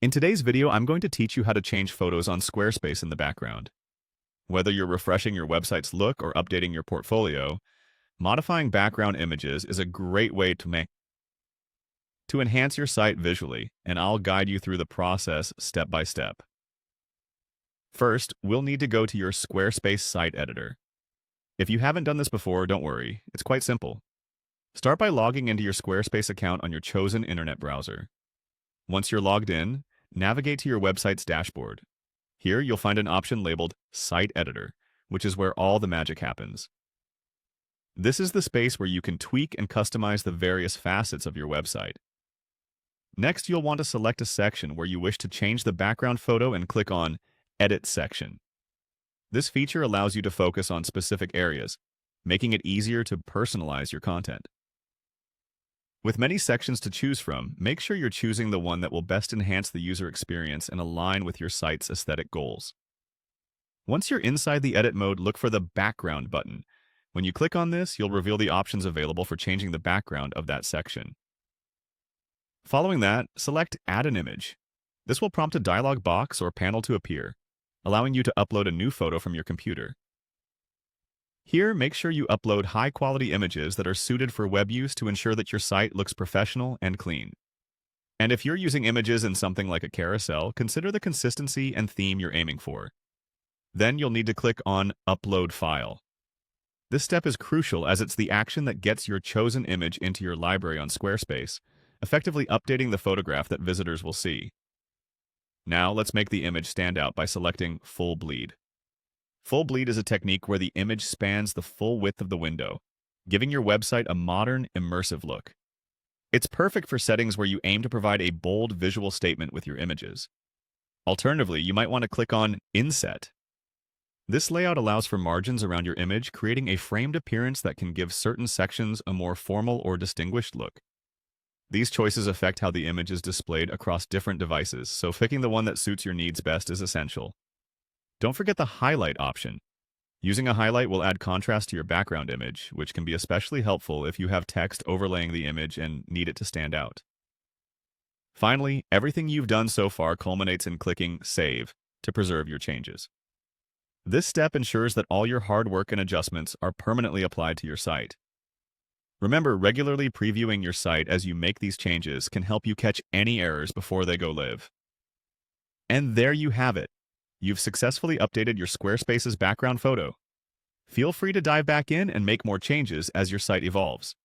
In today's video, I'm going to teach you how to change photos on Squarespace in the background. Whether you're refreshing your website's look or updating your portfolio, modifying background images is a great way to enhance your site visually, and I'll guide you through the process step by step. First, we'll need to go to your Squarespace site editor. If you haven't done this before, don't worry, it's quite simple. Start by logging into your Squarespace account on your chosen internet browser. Once you're logged in, navigate to your website's dashboard. Here, you'll find an option labeled Site Editor, which is where all the magic happens. This is the space where you can tweak and customize the various facets of your website. Next, you'll want to select a section where you wish to change the background photo and click on Edit Section. This feature allows you to focus on specific areas, making it easier to personalize your content. With many sections to choose from, make sure you're choosing the one that will best enhance the user experience and align with your site's aesthetic goals. Once you're inside the edit mode, look for the Background button. When you click on this, you'll reveal the options available for changing the background of that section. Following that, select Add an Image. This will prompt a dialog box or panel to appear, allowing you to upload a new photo from your computer. Here, make sure you upload high-quality images that are suited for web use to ensure that your site looks professional and clean. And if you're using images in something like a carousel, consider the consistency and theme you're aiming for. Then you'll need to click on Upload File. This step is crucial as it's the action that gets your chosen image into your library on Squarespace, effectively updating the photograph that visitors will see. Now, let's make the image stand out by selecting Full Bleed. Full bleed is a technique where the image spans the full width of the window, giving your website a modern, immersive look. It's perfect for settings where you aim to provide a bold visual statement with your images. Alternatively, you might want to click on Inset. This layout allows for margins around your image, creating a framed appearance that can give certain sections a more formal or distinguished look. These choices affect how the image is displayed across different devices, so picking the one that suits your needs best is essential. Don't forget the highlight option. Using a highlight will add contrast to your background image, which can be especially helpful if you have text overlaying the image and need it to stand out. Finally, everything you've done so far culminates in clicking Save to preserve your changes. This step ensures that all your hard work and adjustments are permanently applied to your site. Remember, regularly previewing your site as you make these changes can help you catch any errors before they go live. And there you have it. You've successfully updated your Squarespace's background photo. Feel free to dive back in and make more changes as your site evolves.